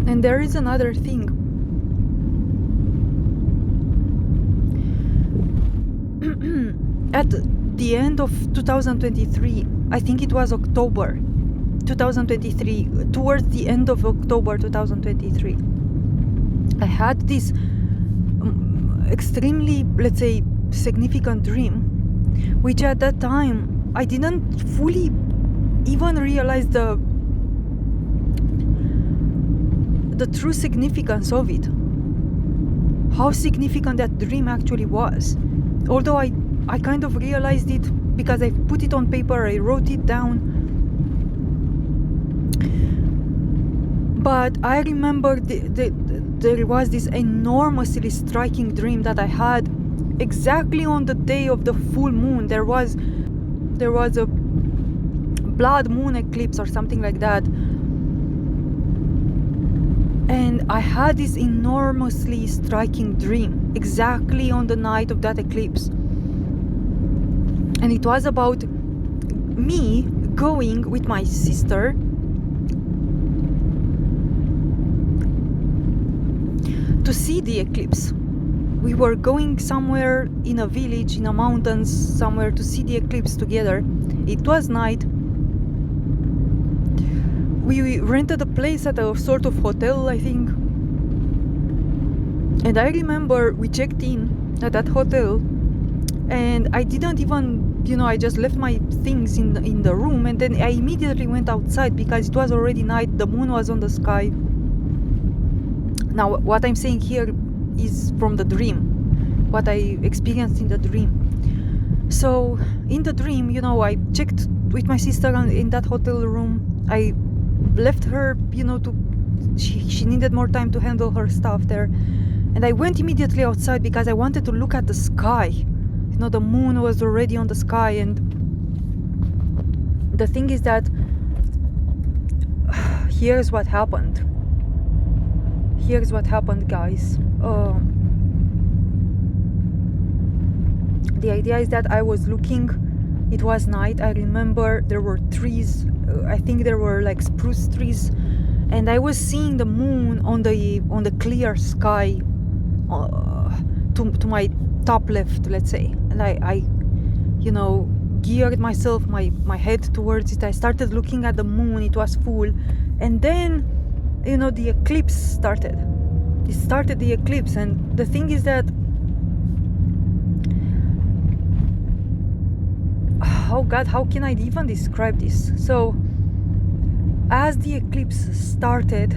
And there is another thing. At the end of 2023, I think it was October 2023, towards the end of October 2023, I had this extremely, let's say, significant dream, which at that time I didn't fully even realize the true significance of it, how significant that dream actually was. Although I kind of realized it because I put it on paper, I wrote it down. But I remember there was this enormously striking dream that I had exactly on the day of the full moon. There was a blood moon eclipse or something like that. And I had this enormously striking dream exactly on the night of that eclipse. And it was about me going with my sister to see the eclipse. We were going somewhere in a village, in the mountains, somewhere to see the eclipse together. It was night. We rented a place at a sort of hotel, I think. And I remember we checked in at that hotel, and I didn't even, I just left my things in the room, and then I immediately went outside because it was already night, the moon was on the sky. Now, what I'm saying here is from the dream, what I experienced in the dream. So, in the dream, I checked with my sister in that hotel room. I left her, she needed more time to handle her stuff there. And I went immediately outside because I wanted to look at the sky. The moon was already on the sky. And the thing is that here's what happened. Here's what happened, guys. The idea is that I was looking, it was night. I remember there were trees. I think there were like spruce trees, and I was seeing the moon on the clear sky to my top left, let's say. And I geared myself, my head towards it. I started looking at the moon. It was full, and then the eclipse started. It started the eclipse, and the thing is that, oh God, how can I even describe this? So, as the eclipse started,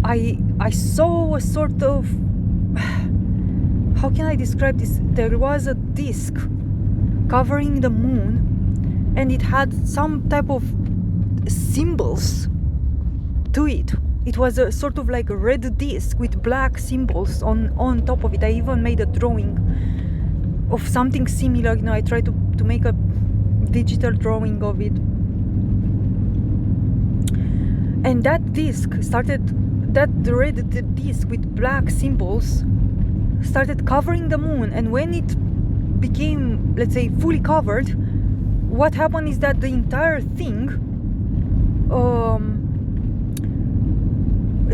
I saw a sort of, how can I describe this? There was a disc covering the moon, and it had some type of symbols to it. It was a sort of like a red disc with black symbols on top of it. I even made a drawing of something similar. I tried to make a digital drawing of it. And that disc that red disc with black symbols started covering the moon. And when it became, let's say, fully covered, what happened is that the entire thing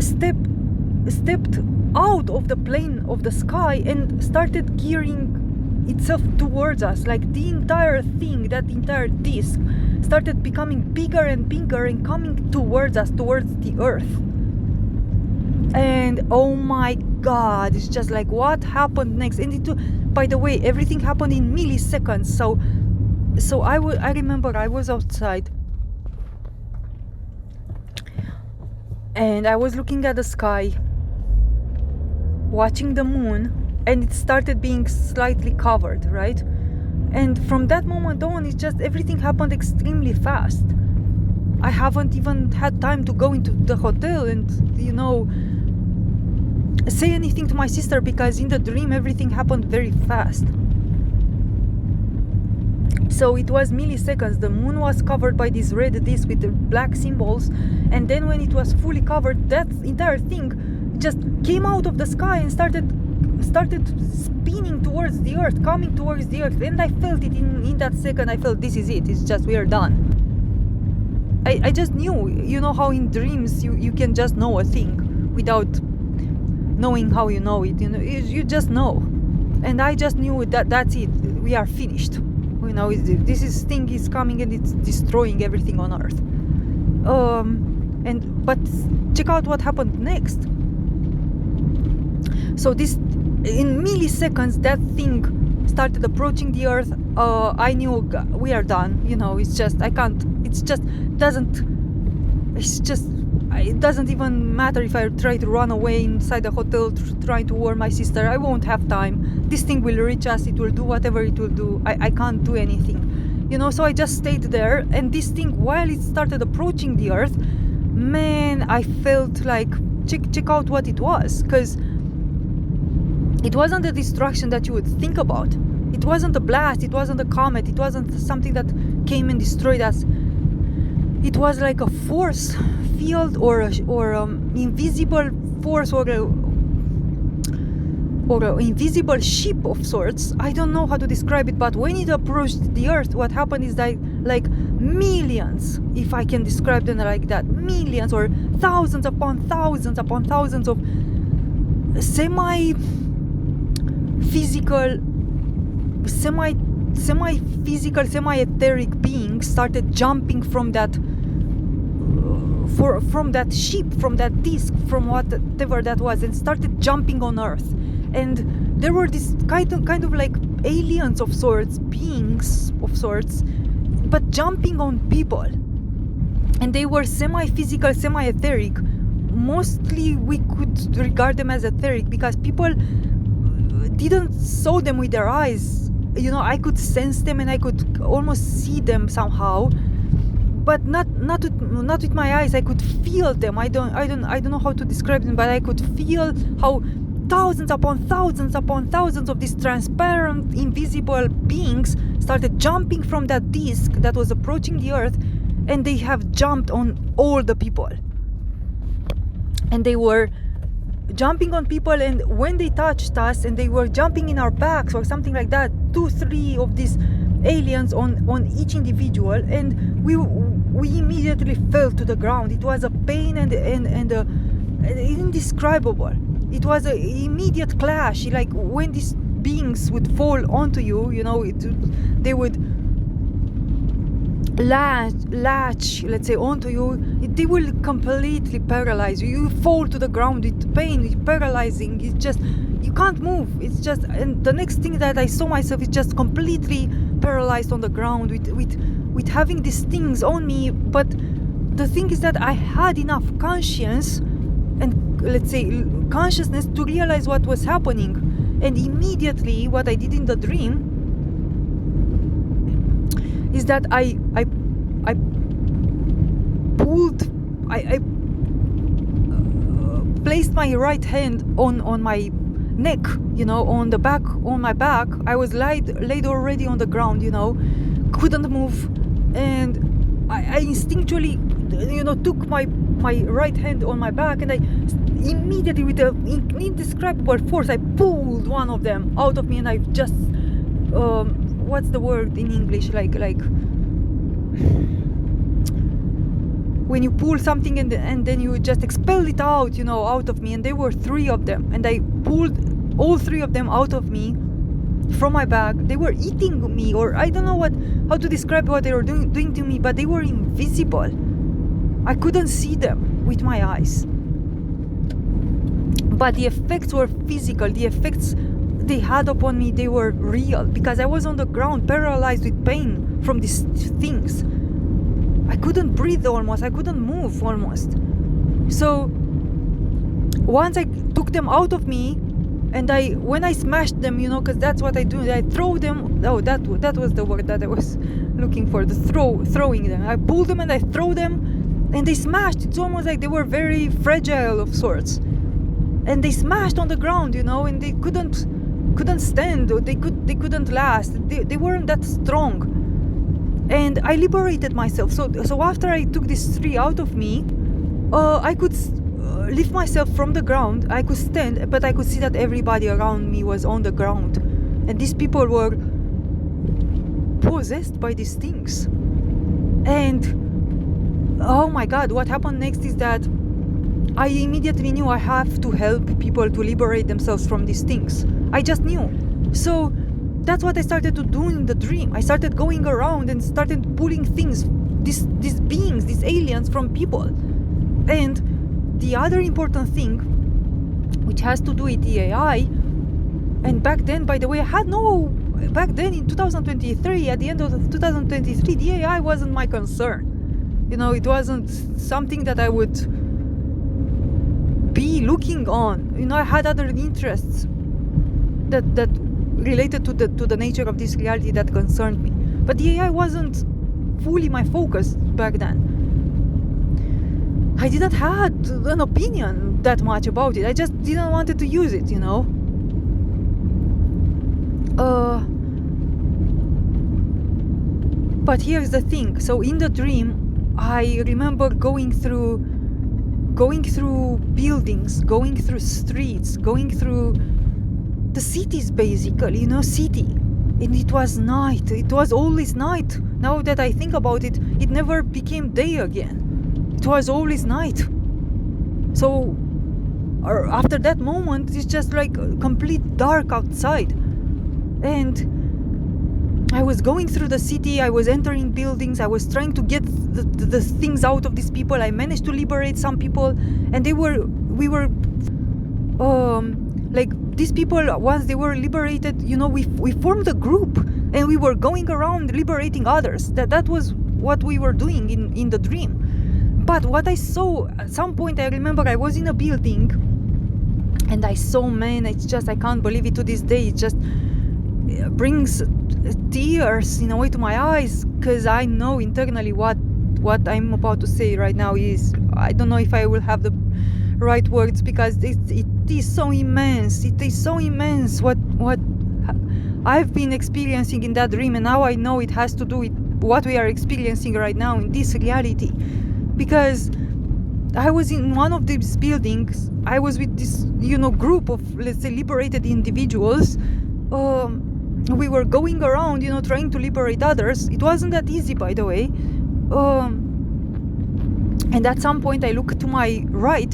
stepped out of the plane of the sky and started gearing itself towards us. Like the entire thing, that entire disc, started becoming bigger and bigger and coming towards us, towards the earth. And oh my God, it's just like, what happened next? And by the way, everything happened in milliseconds. So I remember I was outside, and I was looking at the sky, watching the moon, and it started being slightly covered, right? And from that moment on, it's just everything happened extremely fast. I haven't even had time to go into the hotel and, say anything to my sister, because in the dream everything happened very fast. So it was milliseconds. The moon was covered by this red disc with the black symbols, and then when it was fully covered, that entire thing just came out of the sky and started spinning towards the earth, coming towards the earth. And I felt it in that second. I felt, this is it. It's just, we are done. I just knew. You know how in dreams you can just know a thing without knowing how you know it. You just know. And I just knew that that's it. We are finished. This thing is coming and it's destroying everything on Earth. But check out what happened next. So this, in milliseconds, that thing started approaching the Earth. I knew we are done. It's just I can't. It doesn't even matter if I try to run away inside the hotel trying to warn my sister. I won't have time. This thing will reach us. It will do whatever it will do. I can't do anything. So I just stayed there. And this thing, while it started approaching the Earth, man, I felt like, check out what it was. Because it wasn't a destruction that you would think about. It wasn't a blast. It wasn't a comet. It wasn't something that came and destroyed us. It was like a force field or invisible force or an invisible ship of sorts. I don't know how to describe it, but when it approached the Earth, what happened is that like millions, if I can describe them like that, millions or thousands upon thousands of semi-physical, semi-etheric beings started jumping from that ship, from that disc, from whatever that was, and started jumping on Earth. And there were this kind of like aliens of sorts, beings of sorts, but jumping on people. And they were semi-physical, semi-etheric. Mostly we could regard them as etheric because people didn't saw them with their eyes. I could sense them and I could almost see them somehow, but not with my eyes. I could feel them. I don't know how to describe them, but I could feel how thousands upon thousands of these transparent, invisible beings started jumping from that disc that was approaching the Earth, and they have jumped on all the people. And they were jumping on people, and when they touched us and they were jumping in our backs or something like that, 2-3 of these aliens on each individual, and we immediately fell to the ground. It was a pain and indescribable. It was an immediate clash. Like when these beings would fall onto you, they would latch, let's say, onto you. They will completely paralyze you. You fall to the ground with pain. It's paralyzing. It's just, you can't move. It's just, and the next thing that I saw myself is just completely paralyzed on the ground with having these things on me. But the thing is that I had enough conscience and, let's say, consciousness to realize what was happening. And immediately what I did in the dream is that I placed my right hand on my neck, on the back, on my back. I was laid already on the ground, couldn't move, and I instinctually, took my right hand on my back, and I immediately, with an indescribable force, I pulled one of them out of me, and I just what's the word in English, like when you pull something and then you just expel it out, out of me. And there were 3 of them, and I pulled all 3 of them out of me from my back. They were eating me, or I don't know how to describe what they were doing to me, but they were invisible. I couldn't see them with my eyes, but the effects were physical. The effects they had upon me, they were real, because I was on the ground paralyzed with pain from these things. I couldn't breathe almost. I couldn't move almost. So once I took them out of me, and when I smashed them, because that's what I do, I throw them. Oh, that was the word that I was looking for, throwing them. I pulled them and I throw them, and they smashed. It's almost like they were very fragile of sorts, and they smashed on the ground, and they couldn't stand, or they couldn't last. They weren't that strong. And I liberated myself. So after I took these 3 out of me, I could lift myself from the ground. I could stand, but I could see that everybody around me was on the ground, and these people were possessed by these things. And my God, what happened next is that I immediately knew I have to help people to liberate themselves from these things. I just knew. So that's what I started to do in the dream. I started going around and started pulling things, these beings, these aliens from people. And the other important thing, which has to do with the AI, and back then, by the way, back then in 2023, at the end of 2023, the AI wasn't my concern. It wasn't something that I would be looking on. I had other interests that related to the nature of this reality that concerned me. But the AI wasn't fully my focus back then. I didn't have an opinion that much about it. I just didn't want to use it, But here's the thing. So in the dream, I remember going through buildings, going through streets, going through the cities, basically, city. And it was night. It was always night. Now that I think about it, it never became day again. It was always night. So after that moment, it's just like complete dark outside. And I was going through the city, I was entering buildings, I was trying to get the things out of these people. I managed to liberate some people, and we were like, these people, once they were liberated, we formed a group, and we were going around liberating others. That was what we were doing in the dream. But what I saw, at some point, I remember I was in a building, and I saw, man, it's just, I can't believe it to this day. It just brings tears in a way to my eyes, because I know internally what I'm about to say right now is, I don't know if I will have the right words, because it is so immense. It is so immense what I've been experiencing in that dream, and now I know it has to do with what we are experiencing right now in this reality. Because I was in one of these buildings, I was with this group of, let's say, liberated individuals. We were going around, trying to liberate others. It wasn't that easy, by the way. And at some point I look to my right,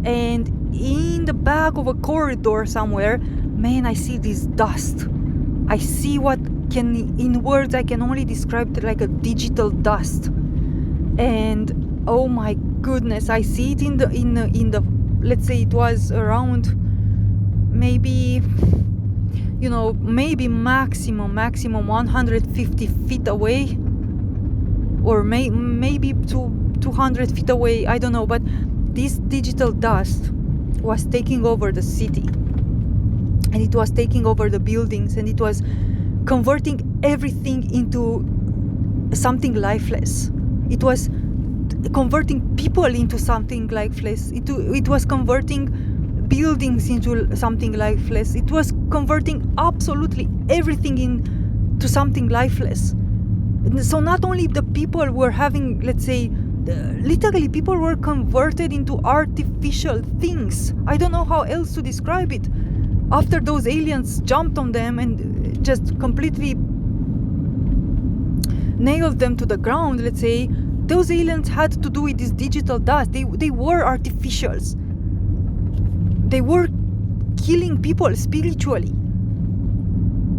and in the back of a corridor somewhere, man, I see this dust. I see what in words I can only describe it like a digital dust. And oh my goodness, I see it in the let's say it was around maybe maximum 150 feet away, or maybe 200 feet away, I don't know. But this digital dust was taking over the city, and it was taking over the buildings, and it was converting everything into something lifeless. It was converting people into something lifeless. It was converting buildings into something lifeless. It was converting absolutely everything into something lifeless. And so not only the people were having, let's say, literally people were converted into artificial things. I don't know how else to describe it. After those aliens jumped on them and just completely nailed them to the ground, let's say, those aliens had to do with this digital dust. They were artificials. They were killing people spiritually,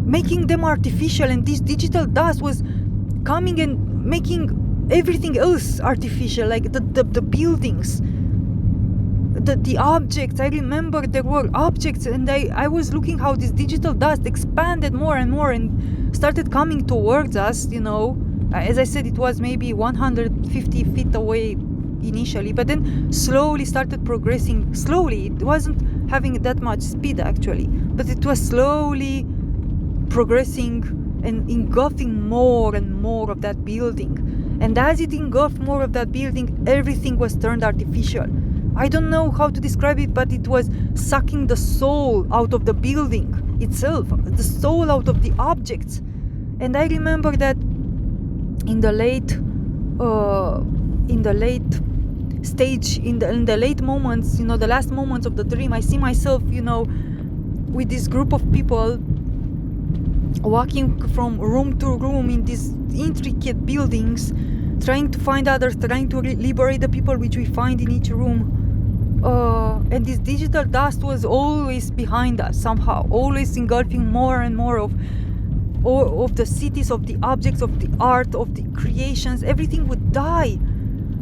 making them artificial, and this digital dust was coming and making everything else artificial, like the buildings, the objects. I remember there were objects, and I was looking how this digital dust expanded more and more and started coming towards us. As I said, it was maybe 150 feet away initially, but then slowly started progressing. Slowly, it wasn't having that much speed actually, but it was slowly progressing and engulfing more and more of that building. And as it engulfed more of that building, everything was turned artificial. I don't know how to describe it, but it was sucking the soul out of the building itself, the soul out of the objects. And I remember that in the late stage, in the late moments, the last moments of the dream, I see myself, with this group of people walking from room to room in these intricate buildings, trying to find others, trying to liberate the people which we find in each room. And this digital dust was always behind us somehow, always engulfing more and more of the cities, of the objects, of the art, of the creations. Everything would die.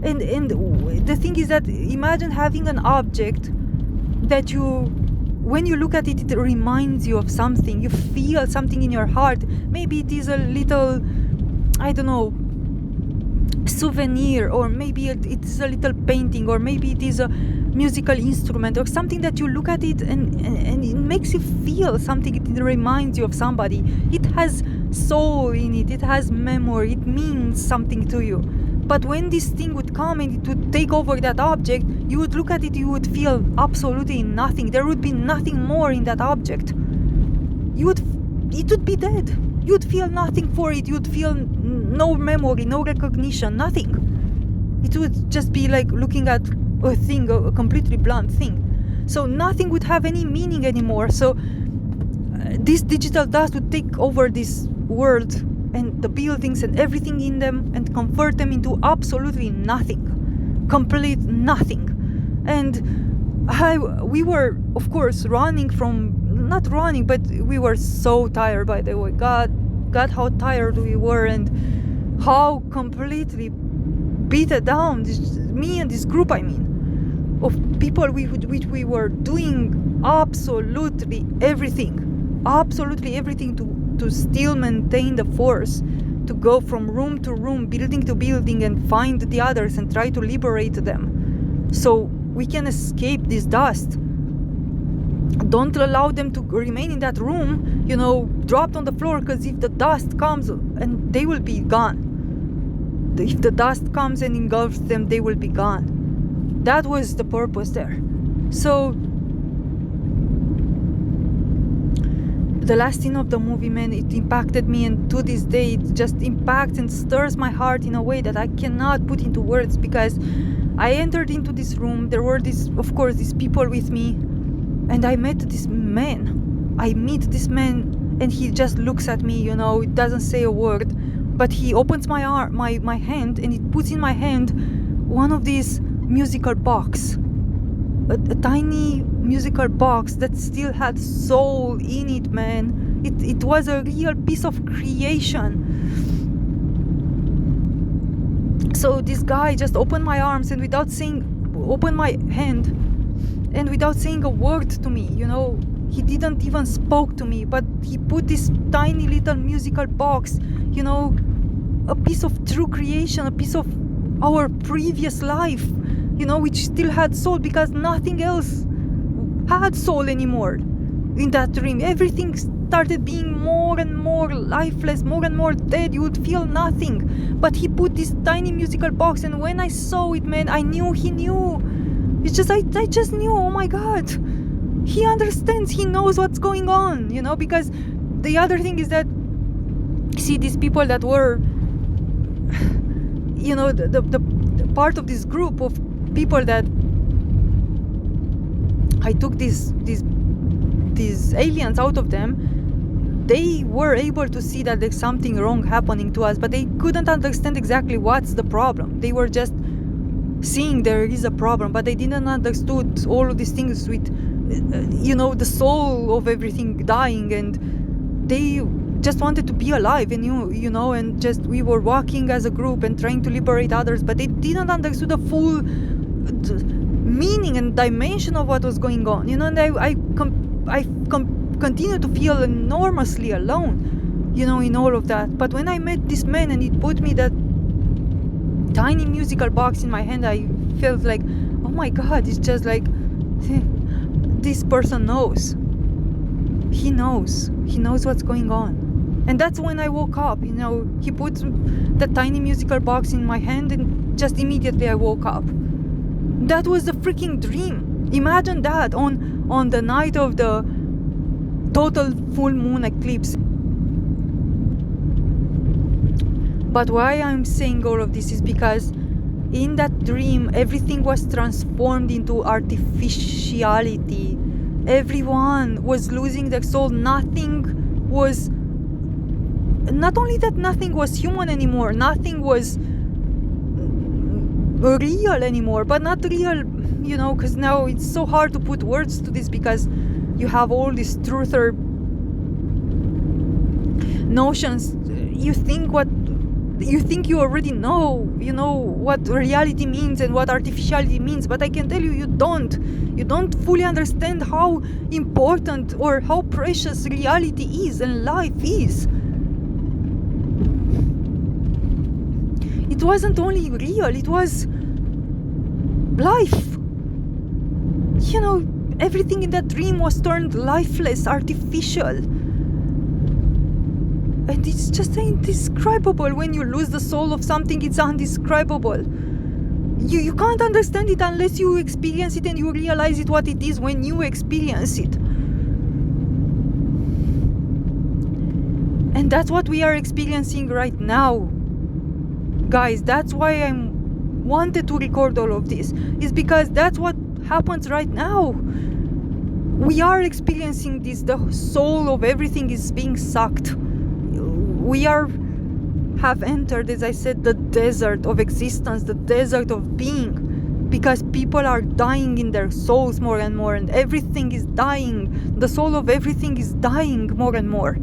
And the thing is that imagine having an object that when you look at it, it reminds you of something. You feel something in your heart. Maybe it is a little, I don't know, souvenir, or maybe it is a little painting, or maybe it is a musical instrument, or something that you look at it and it makes you feel something. It reminds you of somebody. It has soul in it. It has memory. It means something to you. But when this thing would come and it would take over that object, you would look at it, you would feel absolutely nothing. There would be nothing more in that object. It would be dead. You would feel nothing for it. You would feel no memory, no recognition, nothing. It would just be like looking at a thing, a completely blunt thing. So nothing would have any meaning anymore. So this digital dust would take over this world and the buildings and everything in them and convert them into absolutely nothing, complete nothing. And we were, of course, not running, but we were so tired, by the way. God, how tired we were, and how completely beaten down, me and this group, of people which we were doing absolutely everything to still maintain the force, to go from room to room, building to building, and find the others and try to liberate them so we can escape this dust. Don't allow them to remain in that room, dropped on the floor, because if the dust comes, and they will be gone. If the dust comes and engulfs them, they will be gone. That was the purpose there. So the last scene of the movie, man, it impacted me, and to this day it just impacts and stirs my heart in a way that I cannot put into words, because I entered into this room. There were these people with me, and I met this man. And he just looks at me, it doesn't say a word, but he opens my hand, and it puts in my hand one of these musical box, a tiny musical box that still had soul in it, man. It was a real piece of creation. So this guy just opened my arms and opened my hand, and without saying a word to me, he didn't even spoke to me, but he put this tiny little musical box, a piece of true creation, a piece of our previous life, which still had soul, because nothing else had soul anymore in that dream. Everything started being more and more lifeless, more and more dead. You would feel nothing. But he put this tiny musical box, and when I saw it, man, I knew he knew. It's just, I just knew, oh my God, he understands, he knows what's going on, because the other thing is that, see, these people that were, the part of this group of people that I took these aliens out of them, they were able to see that there's something wrong happening to us, but they couldn't understand exactly what's the problem. They were just seeing there is a problem, but they didn't understood all of these things with, the soul of everything dying, and they just wanted to be alive, and and just we were walking as a group and trying to liberate others, but they didn't understood the full meaning and dimension of what was going on, and I continued to feel enormously alone, in all of that. But when I met this man and he put me that tiny musical box in my hand, I felt like, oh my God, it's just like, this person knows. He knows what's going on. And that's when I woke up, he put that tiny musical box in my hand, and just immediately I woke up. That was the freaking dream. Imagine that on the night of the total full moon eclipse. But why I'm saying all of this is because in that dream, everything was transformed into artificiality. Everyone was losing their soul. Not only that nothing was human anymore, nothing was real anymore, but not real, because now it's so hard to put words to this because you have all these truther notions. You think you already know what reality means and what artificiality means, but I can tell you don't fully understand how important or how precious reality is and life is. It wasn't only real, it was life. Everything in that dream was turned lifeless, artificial. And it's just indescribable. When you lose the soul of something, it's undescribable. You can't understand it unless you experience it and you realize it what it is when you experience it. And that's what we are experiencing right now. Guys, that's why I wanted to record all of this. Is because that's what happens right now. We are experiencing this. The soul of everything is being sucked. We have entered, as I said, the desert of existence, the desert of being, because people are dying in their souls more and more, and everything is dying. The soul of everything is dying more and more.